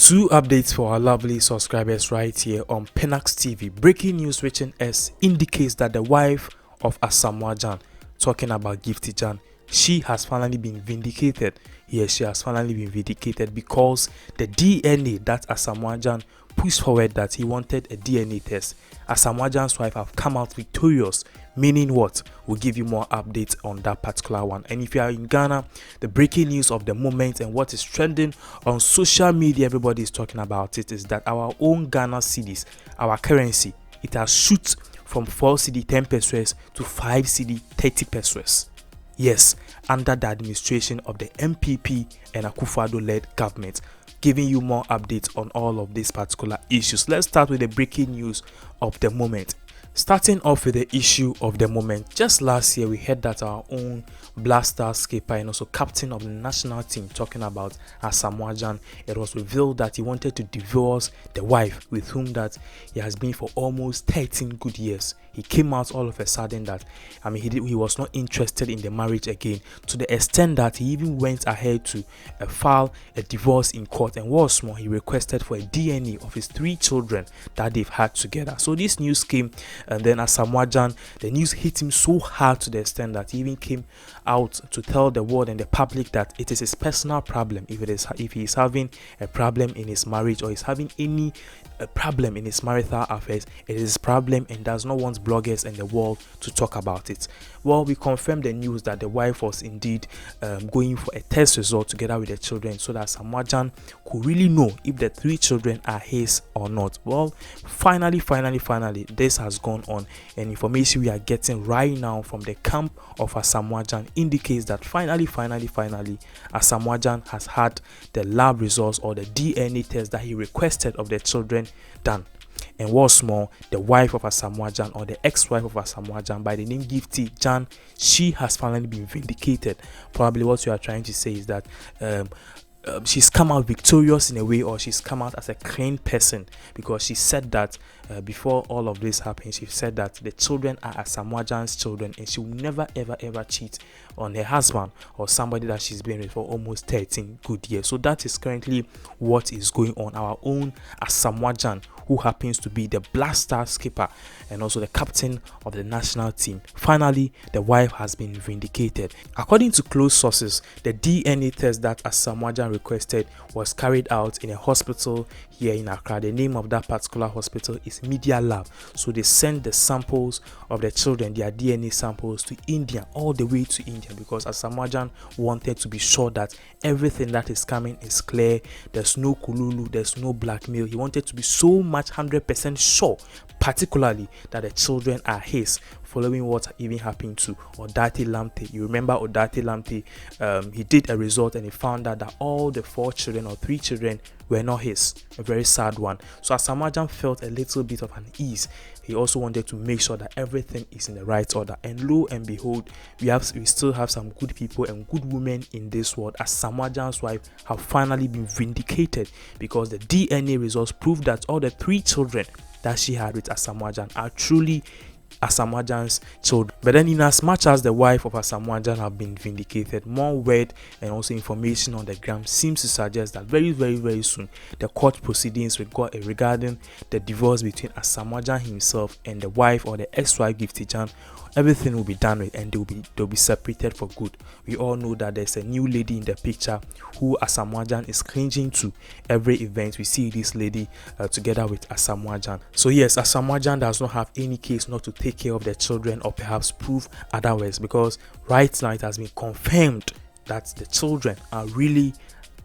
Two updates for our lovely subscribers right here on Pinax TV. Breaking news reaching us indicates that the wife of Asamoah Gyan, talking about Gifty Gyan, she has finally been vindicated. Yes, she has finally been vindicated because the DNA that Asamoah Gyan pushed forward, that he wanted a DNA test, Asamoah Gyan's wife have come out victorious. Meaning what? We'll give you more updates on that particular one. And if you are in Ghana, the breaking news of the moment and what is trending on social media, everybody is talking about it, is that our own Ghana Cedis, our currency, it has shoot from 4 cedi 10 pesos to 5 cedi 30 pesos. Yes, under the administration of the MPP and Akuffo led government. Giving you more updates on all of these particular issues. Let's start with the breaking news of the moment. Starting off with the issue of the moment, just last year we heard that our own blaster skipper and also captain of the national team, talking about Asamoah Gyan, it was revealed that he wanted to divorce the wife with whom that he has been for almost 13 good years. He came out all of a sudden that he was not interested in the marriage again, to the extent that he even went ahead to file a divorce in court, and what's more, he requested for a DNA of his 3 children that they've had together. So this news came, and then Asamoah Gyan, the news hit him so hard to the extent that he even came out to tell the world and the public that it is his personal problem if he is having a problem in his marriage or is having any problem in his marital affairs. It is his problem and does not want bloggers and the world to talk about it. Well, we confirmed the news that the wife was indeed going for a test result together with the children, so that Asamoah Gyan could really know if the 3 children are his or not. Well, finally, this has gone on, and information we are getting right now from the camp of Asamoah Gyan indicates that finally, Asamoah Gyan has had the lab results or the DNA test that he requested of the children done. And what's more, the wife of Asamoah Gyan, or the ex-wife of Asamoah Gyan by the name Gifty Gyan, she has finally been vindicated. Probably what you are trying to say is that she's come out victorious in a way, or she's come out as a clean person, because she said that before all of this happened, she said that the children are Asamoah Gyan's children and she will never ever cheat on her husband or somebody that she's been with for almost 13 good years. So that is currently what is going on. Our own Asamoah Gyan, who happens to be the blaster skipper and also the captain of the national team, finally the wife has been vindicated. According to close sources, the DNA test that Asamoah Gyan requested was carried out in a hospital here in Accra. The name of that particular hospital is Media Lab. So they sent the samples of the children, their DNA samples, to India, all the way to India, because Asamoah Gyan wanted to be sure that everything that is coming is clear. There's no kululu, there's no blackmail. He wanted to be so much 100% sure, particularly that the children are his, following what even happened to Odate Lamte. You remember Odate Lamte, he did a result and he found out that all the 4 children or 3 children were not his. A very sad one. So Asamoah Gyan felt a little bit of unease. He also wanted to make sure that everything is in the right order. And lo and behold, we still have some good people and good women in this world. Asamoah Gyan's wife have finally been vindicated, because the DNA results prove that all the 3 children that she had with Asamoah Gyan are truly Asamoah Gyan's children. But then, in as much as the wife of Asamoah Gyan have been vindicated, more word and also information on the ground seems to suggest that very soon the court proceedings regarding the divorce between Asamoah Gyan himself and the wife or the ex-wife Gifty Gyan, everything will be done with and they'll be separated for good. We all know that there's a new lady in the picture who Asamoah Gyan is clinging to. Every event we see this lady together with Asamoah Gyan. So yes, Asamoah Gyan does not have any case not to take care of their children or perhaps prove otherwise, because right now it has been confirmed that the children are really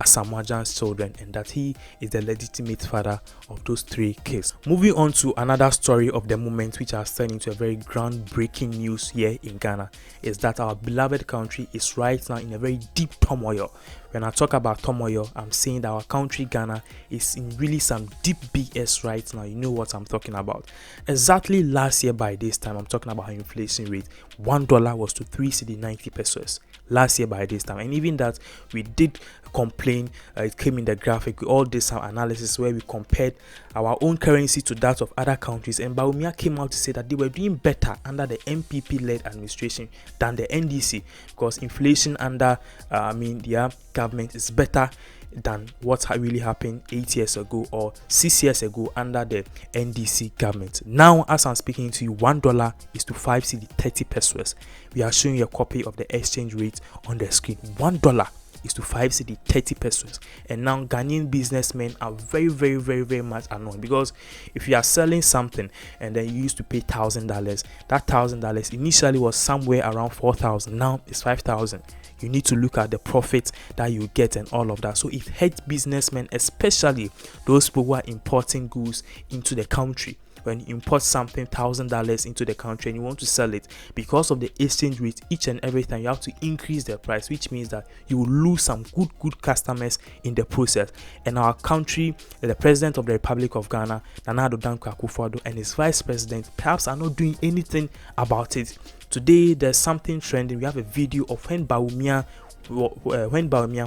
Asamoah Gyan's children and that he is the legitimate father of those 3 kids. Moving on to another story of the moment, which has turned into a very groundbreaking news here in Ghana, is that our beloved country is right now in a very deep turmoil. When I talk about turmoil, I'm saying that our country Ghana is in really some deep BS right now. You know what I'm talking about. Exactly last year by this time, I'm talking about our inflation rate. $1 was to 3 cedi 90 pesos last year by this time, and even that we did complain. It came in the graphic. We all did some analysis where we compared our own currency to that of other countries, and Bawumia came out to say that they were doing better under the MPP-led administration than the NDC, because inflation under their government is better than what really happened 8 years ago or 6 years ago under the NDC government. Now, as I'm speaking to you, $1 is to 5 cedi 30 pesos. We are showing you a copy of the exchange rate on the screen. $1 is to 5 cedi 30 pesos. And now Ghanaian businessmen are very much annoyed, because if you are selling something and then you used to pay $1,000, that $1,000 initially was somewhere around 4,000, now it's 5,000. You need to look at the profit that you get and all of that. So it hurts businessmen, especially those people who are importing goods into the country. When you import something $1,000 into the country and you want to sell it, because of the exchange rate, each and every time you have to increase the price, which means that you will lose some good customers in the process. And our country, the president of the Republic of Ghana, Addo, Akuffo, and his vice president perhaps are not doing anything about it. Today there's something trending. We have a video of when Bawumia,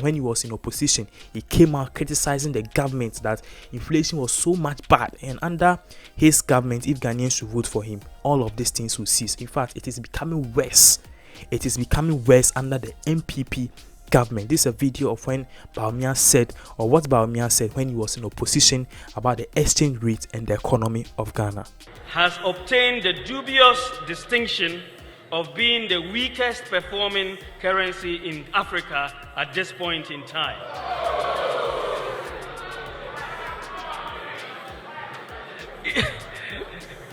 when he was in opposition, he came out criticizing the government that inflation was so much bad, and under his government, if Ghanaians should vote for him, all of these things will cease. In fact, it is becoming worse. It is becoming worse under the MPP government. This is a video of when Bawumia said, or what Bawumia said when he was in opposition, about the exchange rate and the economy of Ghana. Has obtained the dubious distinction of being the weakest performing currency in Africa at this point in time.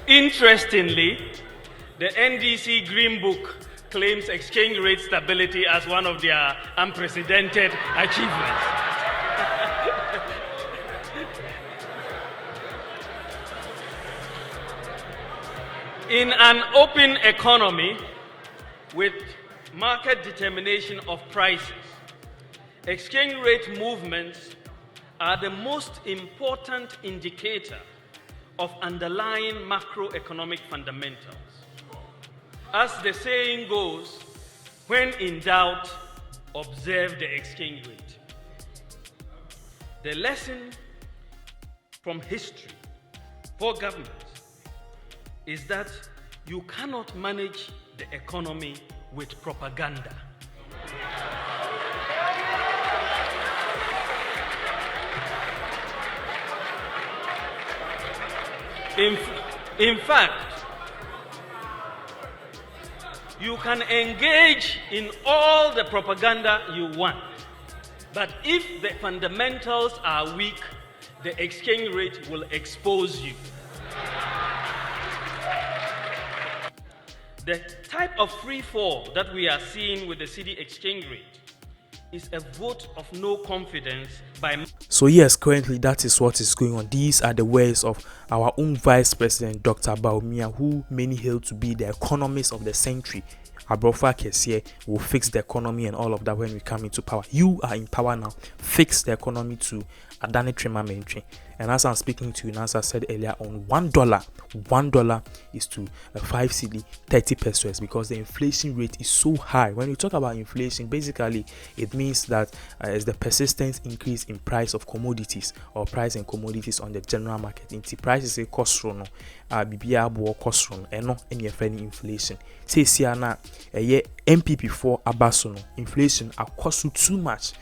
Interestingly, the NDC Green Book claims exchange rate stability as one of their unprecedented achievements. In an open economy with market determination of prices, exchange rate movements are the most important indicator of underlying macroeconomic fundamentals. As the saying goes, when in doubt, observe the exchange rate. The lesson from history for governments is that you cannot manage the economy with propaganda. In fact, you can engage in all the propaganda you want, but if the fundamentals are weak, the exchange rate will expose you. The type of free fall that we are seeing with the cedi exchange rate is a vote of no confidence by... So yes, currently that is what is going on. These are the words of our own Vice President, Dr. Bawumia, who many hail to be the economist of the century. Abrofa Kesie will fix the economy and all of that when we come into power. You are in power now. Fix the economy to Adani Trema Mentry. And as I'm speaking to you, as I said earlier, on $1 is to 5 cedi 30 pesos, because the inflation rate is so high. When you talk about inflation, basically it means that it's the persistent increase in price of commodities or price and commodities on the general market. In prices a cost no bibia bo cost no eno any inflation. Say siana MPP for abaso no inflation akosu too much.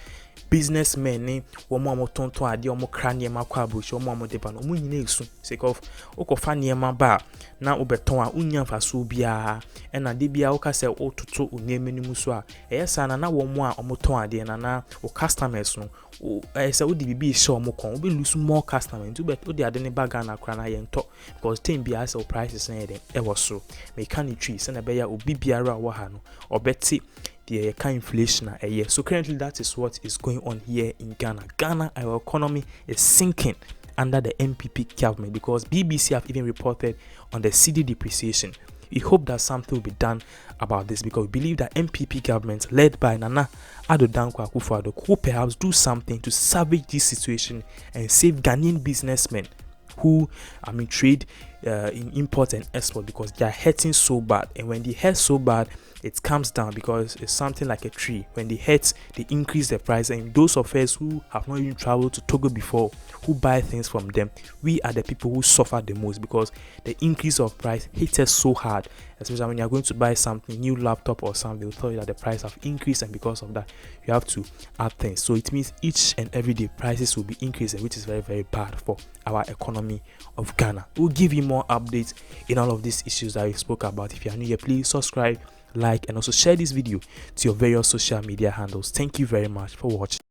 Businessmen ne womo amotonton ade omo kra niema kwa abuchi omo amodeba no nyina esu sake of okofa niema ba na obeton a unya mfaso bia e na de bia woka se ototo oniema ni muso a eyesa na womo a omoton ade na o customers no se odi bibi hye omo kon obe lose more customers to bet odi ade ne baga na kra na ye nto, because time bia se prices na ye den e wo so mechanic se na be ya obi biara wo ha no obeti the kind inflation a year. So currently that is what is going on here in Ghana. Ghana, our economy is sinking under the MPP government, because BBC have even reported on the cedi depreciation. We hope that something will be done about this, because we believe that MPP government led by Addo Akuffo could perhaps do something to salvage this situation and save Ghanaian businessmen who trade in import and export, because they are hurting so bad. And when they hurt so bad, it comes down, because it's something like a tree. When they hurt, they increase the price. And those of us who have not even traveled to Togo before, who buy things from them, we are the people who suffer the most, because the increase of price hits us so hard. especially when you're going to buy something, new laptop or something, they'll tell you that the price have increased, and because of that you have to add things. So it means each and every day prices will be increasing, which is very, very bad for our economy of Ghana. We'll give you more updates in all of these issues that we spoke about. If you are new here, please subscribe, like, and also share this video to your various social media handles. Thank you very much for watching.